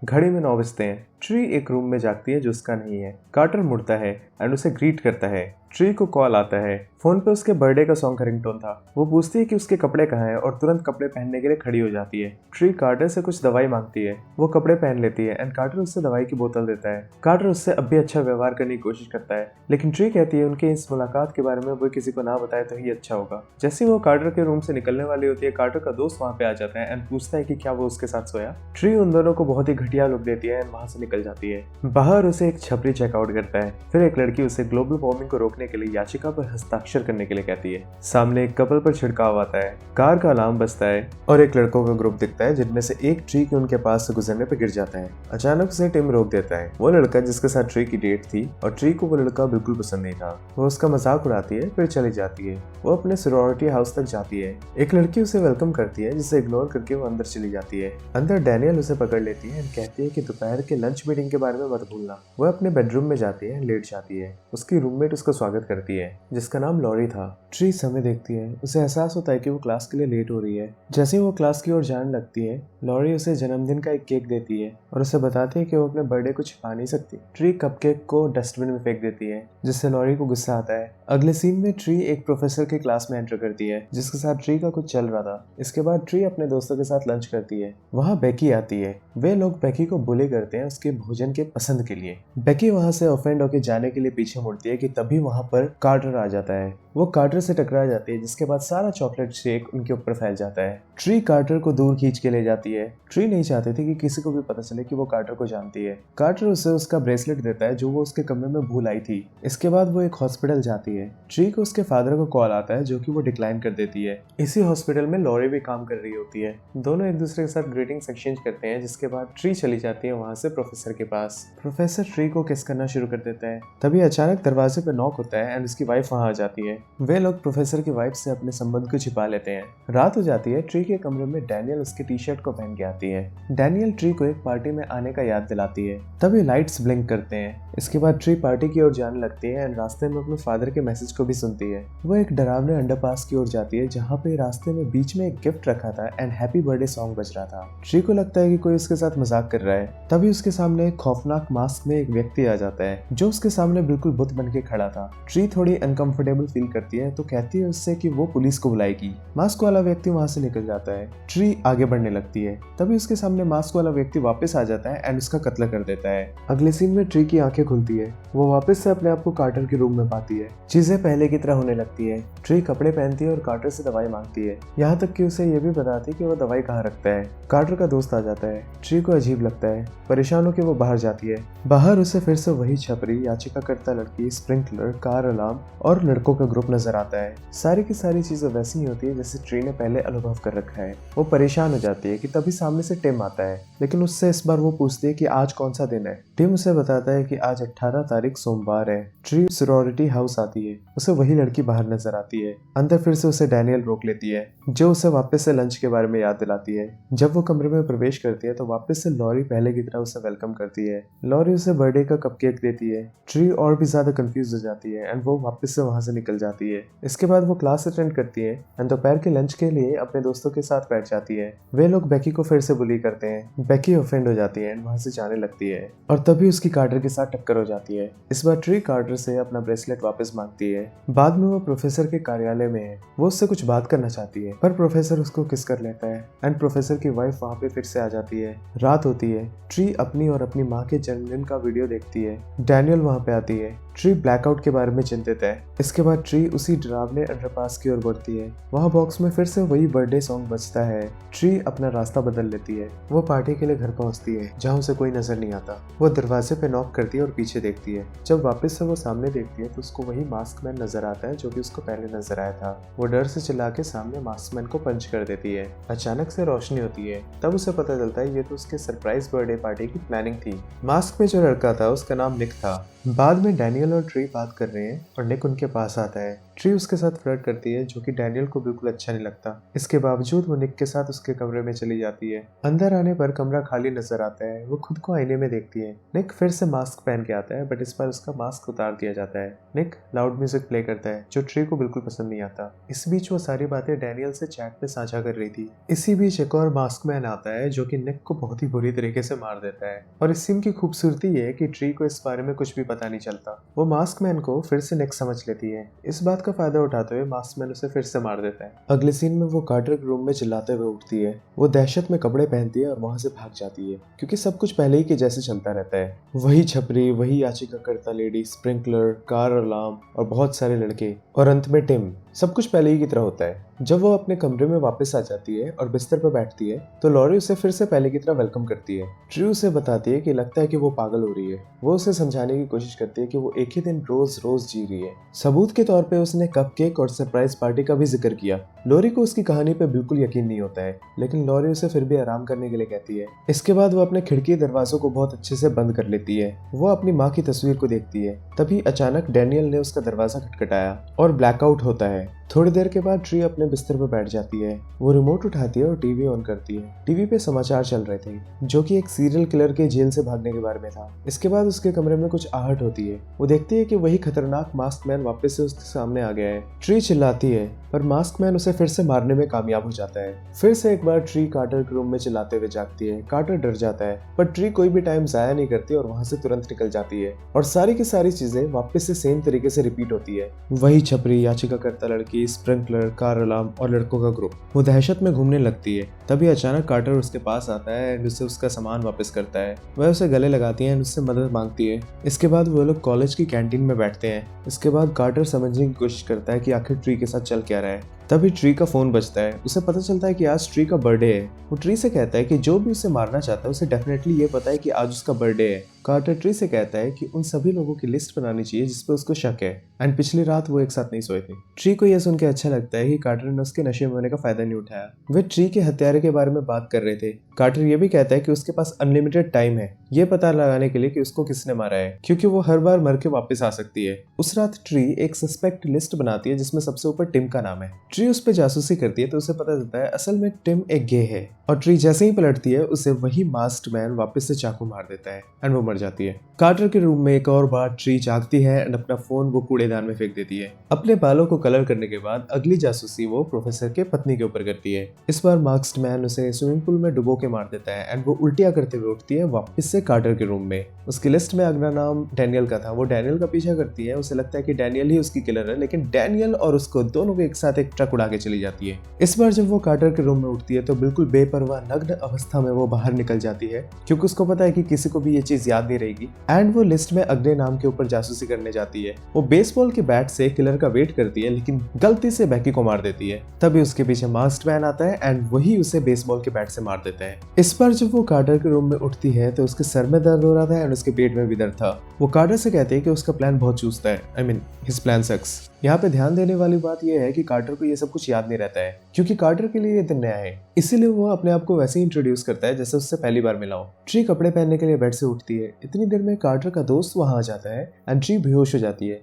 घड़ी में 9 बजते हैं। ट्री एक रूम में जागती है जो उसका नहीं है। कार्टर मुड़ता है एंड उसे ग्रीट करता है। ट्री को कॉल आता है। फोन पे उसके बर्थडे का सॉन्ग का रिंगटोन था। वो पूछती है कि उसके कपड़े कहाँ हैं और तुरंत कपड़े पहनने के लिए खड़ी हो जाती है। ट्री कार्टर से कुछ दवाई मांगती है। वो कपड़े पहन लेती है एंड कार्टर उससे दवाई की बोतल देता है। कार्टर उससे अब भी अच्छा व्यवहार करने की कोशिश करता है, लेकिन ट्री कहती है उनके इस मुलाकात के बारे में वो किसी को ना बताए तो ही अच्छा होगा। जैसे वो कार्टर के रूम से निकलने वाली होती है, कार्टर का दोस्त वहाँ पे आ जाता है एंड पूछता है कि क्या वो उसके साथ सोया। ट्री उन दोनों को बहुत ही घटिया लुक देती है एंड वहाँ से निकल जाती है। बाहर उसे एक छपरी चेकआउट करता है। फिर एक लड़की उसे ग्लोबल वार्मिंग को रोकने के लिए याचिका पर हस्ताक्षर करने के लिए कहती है। सामने एक कपल पर छिड़काव आता है। कार का अलार्म बजता है और एक लड़कों का ग्रुप दिखता है जिनमें से एक ट्री के उनके पास से गुजरने पर गिर जाता है। अचानक उसे टिम रोक देता है। वो लड़का जिसके साथ ट्री की डेट थी और ट्री को वो लड़का बिल्कुल पसंद नहीं था। वो उसका मजाक उड़ाती है फिर चली जाती है। वो अपने सोरोरिटी हाउस तक जाती है। एक लड़की उसे वेलकम करती है जिसे इग्नोर करके वो अंदर चली जाती है। अंदर डैनियल उसे पकड़ लेती है और कहती है कि दोपहर के लंच मीटिंग के बारे में मत भूलना। वो अपने बेडरूम में जाती है, लेट जाती है। उसकी रूममेट उसका स्वागत करती है जिसका नाम लॉरी था। ट्री समय देखती है। उसे एहसास होता है कि वो क्लास के लिए लेट हो रही है। जैसे ही वो क्लास की ओर जाने लगती है, लॉरी उसे जन्मदिन का एक केक देती है और उसे बताती है कि वो अपने बर्थडे को छिपा नहीं सकती। ट्री कपकेक को डस्टबिन में फेंक देती है जिससे लॉरी को गुस्सा आता है। अगले सीन में ट्री एक प्रोफेसर के क्लास में एंटर करती है जिसके साथ ट्री का कुछ चल रहा था। इसके बाद ट्री अपने दोस्तों के साथ लंच करती है। वहाँ बेकी आती है। वे लोग बेकी को बुली करते हैं उसके भोजन के पसंद के लिए। बेकी वहाँ से ऑफेंड होकर जाने के लिए पीछे मुड़ती है कि तभी वहाँ पर कार्टर आ जाता है। वो कार्टर से टकरा जाती है जिसके बाद सारा चॉकलेट शेक उनके ऊपर फैल जाता है। ट्री कार्टर को दूर खींच के ले जाती है। ट्री नहीं चाहती थी कि किसी को भी पता चले कि वो कार्टर को जानती है। कार्टर उसे उसका ब्रेसलेट देता है जो वो उसके कमरे में भूल आई थी। इसके बाद वो एक हॉस्पिटल जाती है। ट्री को उसके फादर को कॉल आता है जो कि वो डिक्लाइन कर देती है। इसी हॉस्पिटल में लॉरी भी काम कर रही होती है। दोनों एक दूसरे के साथ ग्रीटिंग्स एक्सचेंज करते हैं जिसके बाद ट्री चली जाती है वहाँ से प्रोफेसर के पास। प्रोफेसर ट्री को किस करना शुरू कर देता है। तभी अचानक दरवाजे पर नॉक होता है एंड उसकी वाइफ वहाँ आ जाती है। वे लोग प्रोफेसर की वाइफ से अपने संबंध को छिपा लेते हैं। रात हो जाती है। ट्री के कमरे में डैनियल उसके टी शर्ट को पहन के आती है। डैनियल ट्री को एक पार्टी में आने का याद दिलाती है। तभी लाइट्स ब्लिंक करते हैं। इसके बाद ट्री पार्टी की ओर जाने लगती है एंड रास्ते में अपने फादर के मैसेज को भी सुनती है। वो एक डरावने अंडरपास की ओर जाती है जहाँ पे रास्ते में बीच में एक गिफ्ट रखा था एंड हैप्पी बर्थडे सॉन्ग बज रहा था। ट्री को लगता है कि कोई उसके साथ मजाक कर रहा है। तभी उसके सामने एक खौफनाक मास्क में एक व्यक्ति आ जाता है जो उसके सामने बिल्कुल बुत बन के खड़ा था। ट्री थोड़ी अनकंफर्टेबल फील करती है तो कहती है उससे कि वो पुलिस को बुलाएगी। मास्क वाला व्यक्ति वहां से निकल जाता है। ट्री आगे बढ़ने लगती है। तभी उसके सामने मास्क वाला व्यक्ति वापस आ जाता है एंड उसका कत्ल कर देता है। अगले सीन में ट्री की आंखें खुलती है। वो वापस से अपने आप को कार्टर के रूम में पाती है। चीजें पहले की तरह होने लगती है। ट्री कपड़े पहनती है और कार्टर से दवाई मांगती है, यहाँ तक कि उसे ये भी बताती है कि वो दवाई कहाँ रखता है। कार्टर का दोस्त आ जाता है। ट्री को अजीब लगता है। परेशान होकर वो बाहर जाती है। बाहर उसे फिर से वही छपरी, याचिकाकर्ता लड़की, स्प्रिंकलर, कार अलार्म और लड़कों का ग्रुप नजर आता है। सारी की सारी चीजें वैसी ही होती है जैसे ट्री ने पहले अनुभव कर रखा है। वो परेशान हो जाती है कि तभी सामने से टिम आता है, लेकिन उससे इस बार वो पूछती है कि आज कौन सा दिन है। टिम उसे बताता है कि आज 18 तारीख सोमवार है। ट्री सोरोरिटी हाउस आती है। उसे वही लड़की बाहर नजर आती है। अंदर फिर से उसे डैनियल रोक लेती है जो उसे वापस से लंच के बारे में याद दिलाती है। जब वो कमरे में प्रवेश करती है तो वापस से लॉरी पहले की तरह उसे वेलकम करती है। लॉरी उसे बर्थडे का कपकेक देती है। ट्री और भी ज्यादा कंफ्यूज हो जाती है एंड वो वापस से वहां से निकल जाती है। इसके बाद वो क्लास अटेंड करती है एंड दोपहर के लंच के लिए अपने दोस्तों के साथ बैठ जाती है। वे लोग बेकी को फिर से बुली करते हैं। बेकी ऑफेंड हो जाती है एंड वहां से जाने लगती है और तभी उसकी कार्टर के साथ टक्कर हो जाती है। इस बार ट्री कार्टर से अपना ब्रेसलेट वापस मांगती है। बाद में वो प्रोफेसर के कार्यालय में है। वो उससे कुछ बात करना चाहती है पर प्रोफेसर उसको किस कर लेता है एंड प्रोफेसर की वाइफ वहाँ पे फिर से आ जाती है। रात होती है। ट्री अपनी और अपनी माँ के जन्मदिन का वीडियो देखती है। डैनियल वहाँ पे आती है। ट्री ब्लैकआउट के बारे में चिंतित है। इसके बाद ट्री उसी डरावने अंडरपास की ओर बढ़ती है। वहाँ बॉक्स में फिर से वही बर्थडे सॉन्ग बजता है। ट्री अपना रास्ता बदल लेती है। वो पार्टी के लिए घर पहुँचती है जहाँ उसे कोई नजर नहीं आता। वो दरवाजे पे नॉक करती है और पीछे देखती है। जब वापस से वो सामने देखती है तो उसको वही मास्कमैन नजर आता है जो कि उसको पहले नजर आया था। वो डर से चिल्ला के सामने मास्कमैन को पंच कर देती है। अचानक से रोशनी होती है। तब उसे पता चलता है ये तो उसके सरप्राइज बर्थडे पार्टी की प्लानिंग थी। मास्क में जो लड़का था उसका नाम निक था। बाद में डैनियल डैनियल और ट्री बात कर रहे हैं और निक उनके पास आता है। ट्री उसके साथ फ्लर्ट करती है जो कि डैनियल को बिल्कुल अच्छा नहीं लगता। इसके बावजूद वो निक के साथ उसके कमरे में चली जाती है। अंदर आने पर कमरा खाली नजर आता है। वो खुद को आईने में देखती है। निक फिर से मास्क पहन के आता है बट इस बार उसका मास्क उतार दिया जाता है। निक लाउड म्यूजिक प्ले करता है जो ट्री को बिल्कुल पसंद नहीं आता। इस बीच वो सारी बातें डैनियल से चैट पे साझा कर रही थी। इसी बीच एक और मास्क मैन आता है जो कि निक को बहुत ही बुरी तरीके से मार देता है। और इस सीन की खूबसूरती है कि ट्री को इस बारे में कुछ भी पता नहीं चलता। वो मास्क मैन को फिर से निक समझ लेती है। इस बात का फायदा उठाते हुए मास्क मैन उसे फिर से मार देता है। अगले सीन में वो कार्टर के रूम में चिल्लाते हुए उठती है। वो दहशत में कपड़े पहनती है और वहां से भाग जाती है क्योंकि सब कुछ पहले ही के जैसे चलता रहता है। वही छपरी, वही याचिकाकर्ता लेडी, स्प्रिंकलर, कार अलार्म और बहुत सारे लड़के और अंत में टिम, सब कुछ पहले ही की तरह होता है। जब वो अपने कमरे में वापस आ जाती है और बिस्तर पर बैठती है तो लॉरी उसे फिर से पहले की तरह वेलकम करती है। ट्री उसे बताती है कि लगता है कि वो पागल हो रही है। वो उसे समझाने की कोशिश करती है कि वो एक ही दिन रोज रोज जी रही है। सबूत के तौर पे उसने कपकेक और सरप्राइज पार्टी का भी जिक्र किया। लॉरी को उसकी कहानी पे बिल्कुल यकीन नहीं होता है लेकिन लॉरी उसे फिर भी आराम करने के लिए कहती है। इसके बाद वो अपने खिड़की दरवाजों को बहुत अच्छे से बंद कर लेती है। वो अपनी माँ की तस्वीर को देखती है। तभी अचानक डैनियल ने उसका दरवाजा खटखटाया और ब्लैकआउट होता है। थोड़ी देर के बाद ट्री अपने बिस्तर पर बैठ जाती है। वो रिमोट उठाती है और टीवी ऑन करती है। टीवी पे समाचार चल रहे थे जो कि एक सीरियल किलर के जेल से भागने के बारे में था। इसके बाद उसके कमरे में कुछ आहट होती है। वो देखती है कि वही खतरनाक मास्क मैन वापस से उसके सामने आ गया है। ट्री चिल्लाती है पर मास्क मैन उसे फिर से मारने में कामयाब हो जाता है। फिर से एक बार ट्री कार्टर के रूम में चिल्लाते हुए जागती है। कार्टर डर जाता है पर ट्री कोई भी टाइम जाया नहीं करती और वहां से तुरंत निकल जाती है और सारी की सारी चीजें वापस से सेम तरीके से रिपीट होती है। वही छपरी, याचिकाकर्ता लड़की, स्प्रिंकलर, कार अलार्म और लड़कों का ग्रुप। वो दहशत में घूमने लगती है। तभी अचानक कार्टर उसके पास आता है एंड उसे उसका सामान वापस करता है। वह उसे गले लगाती है एंड उससे मदद मांगती है। इसके बाद वो लोग कॉलेज की कैंटीन में बैठते हैं। इसके बाद कार्टर समझने की कोशिश करता है कि आखिर ट्री के साथ चल क्या रहा है। तभी ट्री का फोन बजता है। उसे पता चलता है कि आज ट्री का बर्थडे है। वो ट्री से कहता है कि जो भी उसे मारना चाहता है उसे डेफिनेटली ये पता है कि आज उसका बर्थडे है। कार्टर ट्री से कहता है कि उन सभी लोगों की लिस्ट बनानी चाहिए जिस पे उसको शक है एंड पिछली रात वो एक साथ नहीं सोए थे। ट्री को यह सुन के अच्छा लगता है कि कार्टर ने उसके नशे में होने का फायदा नहीं उठाया। वे ट्री के हत्यारे के बारे में बात कर रहे थे। कार्टर ये भी कहता है कि उसके पास अनलिमिटेड टाइम है ये पता लगाने के लिए कि उसको किसने मारा है क्योंकि वो हर बार मर के वापस आ सकती है। उस रात ट्री एक सस्पेक्ट लिस्ट बनाती है जिसमें सबसे ऊपर टिम का नाम है। ट्री उस पर जासूसी करती है तो उसे पता चलता है असल में टिम एक गे है और ट्री जैसे ही पलटती है उसे वही मास्क्ड मैन वापस से चाकू मार देता है एंड वो मर जाती है। कार्टर के रूम में एक और बार ट्री जागती है एंड अपना फोन वो कूड़ेदान में फेंक देती है। अपने बालों को कलर करने के बाद अगली जासूसी वो प्रोफेसर के पत्नी के ऊपर करती है। इस बार मास्क्ड मैन उसे स्विमिंग पूल में डुबो के मार देता है एंड वो उल्टियां करते हुए उठती है वापस से कार्टर के रूम में। उसकी लिस्ट में अगला नाम डैनियल का था। वो डैनियल का पीछा करती है। उसे लगता है कि डैनियल ही उसकी किलर है लेकिन डैनियल और उसको दोनों को एक साथ एक ट्रक उड़ा के चली जाती है। इस बार जब वो कार्टर के रूम में उठती है तो बिल्कुल बेपरवाह नग्न अवस्था में वो बाहर निकल जाती है क्योंकि उसको पता है कि किसी को भी ये चीज याद नहीं रहेगी एंड वो लिस्ट में अगले नाम के ऊपर जासूसी करने जाती है। वो बेसबॉल के बैट से किलर का वेट करती है लेकिन गलती से बैकी को मार देती है। तभी उसके पीछे मास्क्ड मैन आता है एंड वही उसे बेसबॉल के बैट से मार देता है। इस बार जब वो कार्टर के रूम में उठती है तो उसके सर में दर्द हो रहा था एंड उसके पेट में भी दर्द था। वो कार्टर से कहते हैं कि उसका प्लान बहुत चूसता है। आई मीन हिज प्लान सक्स। यहाँ पे ध्यान देने वाली बात यह है कि कार्टर को ये सब कुछ याद नहीं रहता है क्योंकि कार्टर के लिए ये दिन नया है। इसीलिए वो अपने आप को वैसे ही इंट्रोड्यूस करता है जैसे उससे पहली बार मिला हो। ट्री कपड़े पहनने के लिए बेड से उठती है। इतनी देर में कार्टर का दोस्त वहां आ जाता है एंड ट्री बेहोश हो जाती है।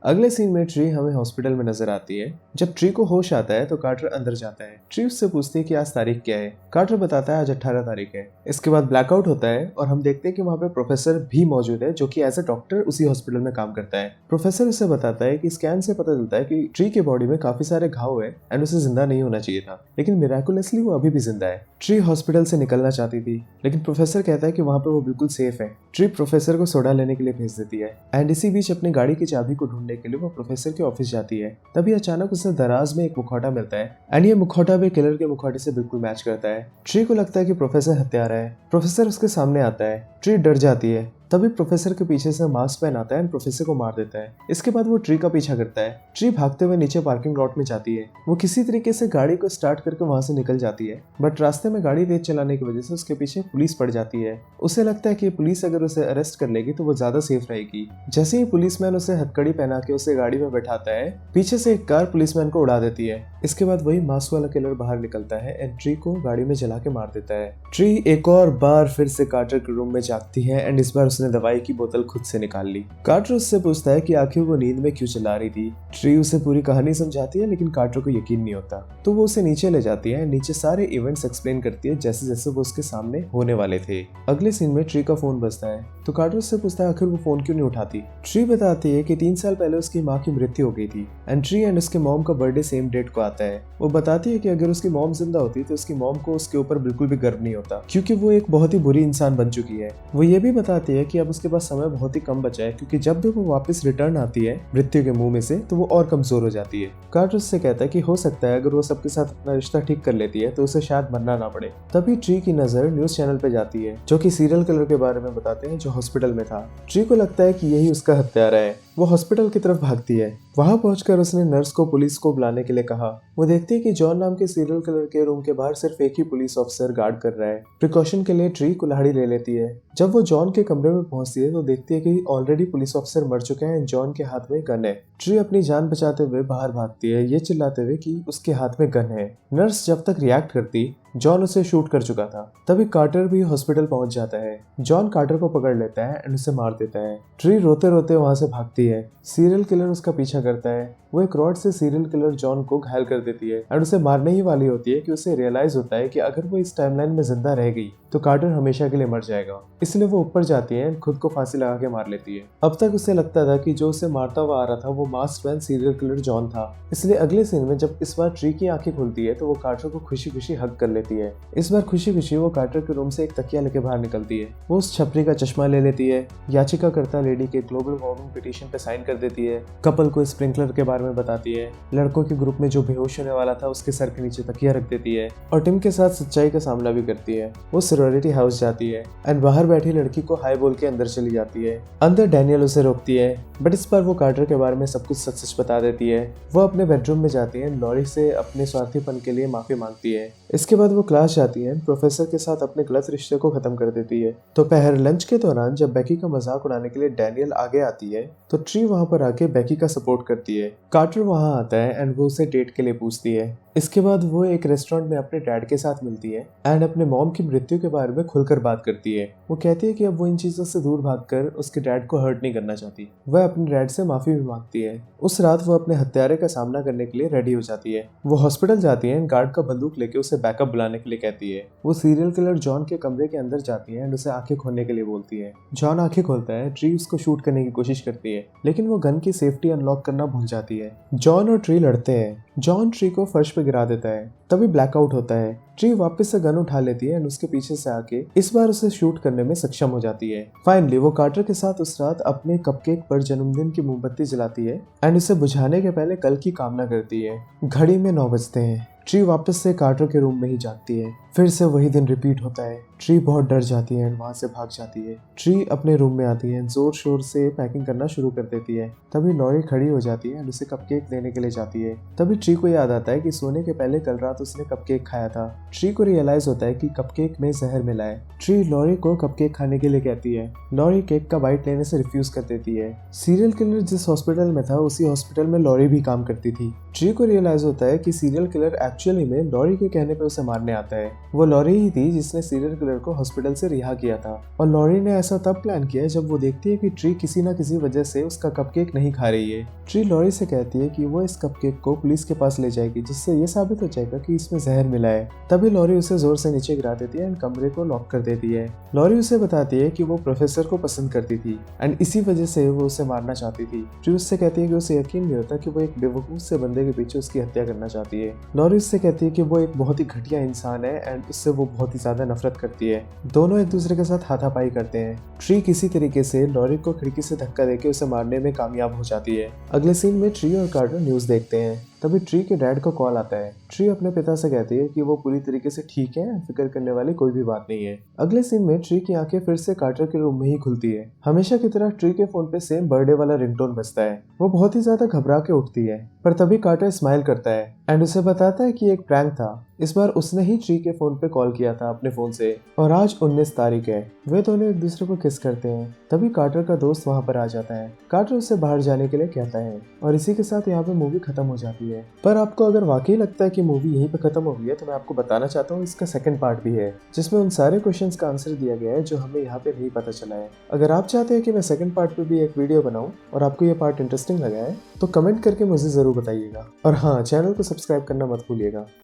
अगले सीन में ट्री हमें हॉस्पिटल में नजर आती है। जब ट्री को होश आता है तो कार्टर अंदर जाता है। ट्री उससे पूछती है कि आज तारीख क्या है। कार्टर बताता है आज 18 तारीख है। इसके बाद ब्लैकआउट होता है और हम देखते हैं कि वहाँ पे प्रोफेसर भी मौजूद है जो कि एज ए डॉक्टर उसी हॉस्पिटल में काम करता है। प्रोफेसर उसे बताता है कि स्कैन से पता चलता है कि ट्री के बॉडी में काफी सारे घाव है एंड उसे जिंदा नहीं होना चाहिए था लेकिन मिराकुलसली वो अभी भी जिंदा है। ट्री हॉस्पिटल से निकलना चाहती थी लेकिन प्रोफेसर कहता है कि वहाँ पे वो बिल्कुल सेफ है। ट्री प्रोफेसर को सोडा लेने के लिए भेज देती है एंड इसी बीच अपनी गाड़ी की चाबी को ढूंढने के लिए वो प्रोफेसर के ऑफिस जाती है। तभी अचानक उसे दराज में एक मुखौटा मिलता है एंड ये मुखौटा भी किलर के मुखौटे से बिल्कुल मैच करता है। ट्री को लगता है कि प्रोफेसर हत्यारा है। प्रोफेसर उसके सामने आता है। ट्री डर जाती है। तभी प्रोफेसर के पीछे से मास्क पहन आता है और प्रोफेसर को मार देता है। इसके बाद वो ट्री का पीछा करता है। ट्री भागते हुए नीचे पार्किंग लॉट में जाती है। वो किसी तरीके से गाड़ी को स्टार्ट करके वहां से निकल जाती है बट रास्ते में गाड़ी तेज चलाने की वजह से उसके पीछे पुलिस पड़ जाती है। उसे लगता है कि पुलिस अगर उसे अरेस्ट कर लेगी तो वो ज्यादा सेफ रहेगी। जैसे ही पुलिसमैन उसे हथकड़ी पहना के उसे गाड़ी में बैठाता है पीछे से एक कार पुलिसमैन को उड़ा देती है। इसके बाद वही मास्क वाला किलर बाहर निकलता है एंड ट्री को गाड़ी में जला के मार देता है। ट्री एक और बार फिर से कार्टर के रूम में जागती है एंड इस बार उसने दवाई की बोतल खुद से निकाल ली। कार्टर उससे पूछता है कि आखिर वो नींद में क्यों चिल्ला रही थी। ट्री उसे पूरी कहानी समझाती है लेकिन कार्टर को यकीन नहीं होता, तो वो उसे नीचे ले जाती है। नीचे सारे इवेंट्स एक्सप्लेन करती है जैसे जैसे वो उसके सामने होने वाले थे। अगले सीन में ट्री का फोन बजता है तो कार्टर उससे पूछता है आखिर वो फोन क्यों नहीं उठाती। ट्री बताती है कि 3 साल पहले उसकी माँ की मृत्यु हो गई थी एंड ट्री एंड उसके मॉम का बर्थडे सेम डेट को आता है। वो बताती है कि अगर उसकी मॉम जिंदा होती तो उसकी मॉम को उसके ऊपर बिल्कुल भी गर्व नहीं होता क्योंकि वो एक बहुत ही बुरी इंसान बन चुकी है। वो ये भी बताती है कि अब उसके पास समय बहुत ही कम बचा है क्योंकि जब भी वो वापस रिटर्न आती है मृत्यु के मुंह में से तो वो और कमजोर हो जाती है। कार्टर उससे कहता है कि हो सकता है अगर वो सबके साथ अपना रिश्ता ठीक कर लेती है तो उसे शायद मरना ना पड़े। तभी ट्री की नजर न्यूज चैनल पे जाती है जो कि सीरियल किलर के बारे में बताते हैं जो हॉस्पिटल में था। ट्री को लगता है कि यही उसका हत्यारा है। वो हॉस्पिटल की तरफ भागती है। वहां पहुंचकर उसने नर्स को पुलिस को बुलाने के लिए कहा। वो देखती है कि जॉन नाम के सीरियल किलर के रूम के बाहर सिर्फ एक ही पुलिस ऑफिसर गार्ड कर रहा है। प्रिकॉशन के लिए ट्री कुल्हाड़ी ले लेती है। जब वो जॉन के कमरे में पहुंचती है तो देखती है कि ऑलरेडी पुलिस ऑफिसर मर चुके हैं। जॉन के हाथ में गन है। ट्री अपनी जान बचाते हुए बाहर भागती है ये चिल्लाते हुए कि उसके हाथ में गन है। नर्स जब तक रिएक्ट करती जॉन उसे शूट कर चुका था। तभी कार्टर भी हॉस्पिटल पहुंच जाता है। जॉन कार्टर को पकड़ लेता है एंड उसे मार देता है। ट्री रोते रोते वहां से भागती है। सीरियल किलर उसका पीछा करता है। वो एक रॉड से सीरियल किलर जॉन को घायल कर देती है एंड उसे मारने ही वाली होती है कि उसे रियलाइज होता है कि अगर वो इस टाइमलाइन में जिंदा रह गई तो कार्टर हमेशा के लिए मर जाएगा। इसलिए वो ऊपर जाती है एंड खुद को फांसी लगा के मार लेती है। अब तक उसे लगता था कि जो उसे मारता हुआ आ रहा था वो mask man serial killer John था। इसलिए अगले सीन में जब इस बार ट्री की आंखें खुलती है तो वो कार्टर को खुशी खुशी हग कर लेती है। इस बार खुशी खुशी वो कार्टर के रूम से एक तकिया लेके बाहर निकलती है। वो उस छपरी का चश्मा ले लेती है। याचिकाकर्ता लेडी के ग्लोबल वार्मिंग पिटीशन पे साइन कर देती है। कपल को स्प्रिंकलर के बारे में बताती है। लड़कों के ग्रुप में जो बेहोश होने वाला था उसके सर के नीचे तकिया रख देती है और टिम के साथ सच्चाई का सामना भी करती है। वो सॉरोरिटी हाउस जाती है एंड बाहर बैठी लड़की को हाई बोल के अंदर चली जाती है। अंदर डैनियल उसे रोकती है बट इस बार वो कार्टर के बारे में सब कुछ सच सच बता देती है। वो अपने बेडरूम में जाती है। लॉरी से अपने स्वार्थीपन के लिए माफी मांगती है। इसके बाद वो क्लास जाती है। प्रोफेसर के साथ अपने गलत रिश्ते को खत्म कर देती है। दोपहर लंच के दौरान जब बेकी का मजाक उड़ाने के लिए डैनियल आगे आती है तो ट्री वहां पर आके बेकी का सपोर्ट करती है। कार्टर वहां आता है एंड वो उसे डेट के लिए पूछती है। इसके बाद वो एक रेस्टोरेंट में अपने डैड के साथ मिलती है एंड अपने मॉम की मृत्यु के बारे में खुलकर बात करती है। वो कहती है कि अब वो इन चीजों से दूर भागकर उसके डैड को हर्ट नहीं करना चाहती। वह अपने डैड से माफी भी मांगती है। उस रात वो अपने हत्यारे का सामना करने के लिए रेडी हो जाती है। वो हॉस्पिटल जाती है। गार्ड का बंदूक लेके उसे बैकअप बुलाने के लिए कहती है। वो सीरियल किलर जॉन के कमरे के अंदर जाती है एंड उसे आंखें खोलने के लिए बोलती है। जॉन आंखें खोलता है। ट्री उसको शूट करने की कोशिश करती है लेकिन वो गन की सेफ्टी अनलॉक करना भूल जाती है। जॉन और ट्री लड़ते हैं। जॉन ट्री को फर्श पे गिरा देता है। तभी ब्लैकआउट होता है। ट्री वापस से गन उठा लेती है एंड उसके पीछे से आके इस बार उसे शूट करने में सक्षम हो जाती है। फाइनली वो कार्टर के साथ उस रात अपने कपकेक पर जन्मदिन की मोमबत्ती जलाती है एंड उसे बुझाने के पहले कल की कामना करती है। घड़ी में 9 बजते हैं। ट्री वापस से कार्टर के रूम में ही जागती है। फिर से वही दिन रिपीट होता है। ट्री बहुत डर जाती है एंड वहां से भाग जाती है। ट्री अपने रूम में आती है, जोर शोर से पैकिंग करना शुरू कर देती है। तभी लॉरी खड़ी हो जाती है एंड उसे कपकेक देने के लिए जाती है। तभी ट्री को याद आता है कि सोने के पहले कल रात उसने कपकेक खाया था। ट्री को रियलाइज होता है कि कपकेक में जहर मिला है। ट्री लॉरी को कपकेक खाने के लिए कहती है। लॉरी केक का बाइट लेने से रिफ्यूज कर देती है। सीरियल किलर जिस हॉस्पिटल में था उसी हॉस्पिटल में लॉरी भी काम करती थी। ट्री को रियलाइज होता है कि सीरियल किलर एक्चुअली में लॉरी के कहने पे उसे मारने आता है। वो लॉरी ही थी जिसने सीरियल किलर को हॉस्पिटल से रिहा किया था और लॉरी ने ऐसा तब प्लान किया जब वो देखती है कि ट्री किसी न किसी वजह से उसका कपकेक नहीं खा रही है। ट्री लॉरी से कहती है कि वो इस कपकेक को पुलिस के पास ले जाएगी जिससे ये साबित हो जाएगा कि इसमें जहर मिला है। तभी लॉरी उसे जोर से नीचे गिरा देती है एंड कमरे को लॉक कर देती है। लॉरी उसे बताती है कि वो प्रोफेसर को पसंद करती थी एंड इसी वजह से वो उसे मारना चाहती थी। ट्री उससे कहती है कि उसे यकीन नहीं होता कि वो एक बेवकूफ से बंदे के पीछे उसकी हत्या करना चाहती है। लॉरी उससे कहती है कि वो एक बहुत ही घटिया इंसान है एंड उससे वो बहुत ही ज्यादा नफरत करती है। दोनों एक दूसरे के साथ हाथापाई करते हैं। ट्री किसी तरीके से लॉरी को खिड़की से धक्का देके उसे मारने में कामयाब हो जाती है। अगले सीन में ट्री और कार्टर न्यूज देखते हैं। तभी ट्री के डैड को कॉल आता है। ट्री अपने पिता से कहती है कि वो पूरी तरीके से ठीक है, फिक्र करने वाली कोई भी बात नहीं है। अगले सीन में ट्री की आंखें फिर से कार्टर के रूम में ही खुलती है। हमेशा की तरह ट्री के फोन पे सेम बर्थडे वाला रिंगटोन बजता है। वो बहुत ही ज्यादा घबरा के उठती है पर तभी कार्टर स्माइल करता है एंड उसे बताता है कि एक प्रैंक था। इस बार उसने ही ट्री के फोन पे कॉल किया था अपने फोन से और आज 19 तारीख है। वे दोनों एक दूसरे को किस करते हैं। तभी कार्टर का दोस्त वहां पर आ जाता है। कार्टर उसे बाहर जाने के लिए कहता है और इसी के साथ यहाँ पे मूवी खत्म हो जाती है। होती है। पर आपको अगर वाकई लगता है कि मूवी यहीं पे खत्म हो गई है तो मैं आपको बताना चाहता हूँ इसका सेकंड पार्ट भी है, जिसमें उन सारे क्वेश्चंस का आंसर दिया गया है जो हमें यहाँ पे नहीं पता चला है। अगर आप चाहते हैं कि मैं सेकंड पार्ट पे भी एक वीडियो बनाऊं और आपको ये पार्ट इंटरेस्टिंग लगा है तो कमेंट करके मुझे जरूर बताइएगा। और हाँ, चैनल को सब्सक्राइब करना मत भूलिएगा।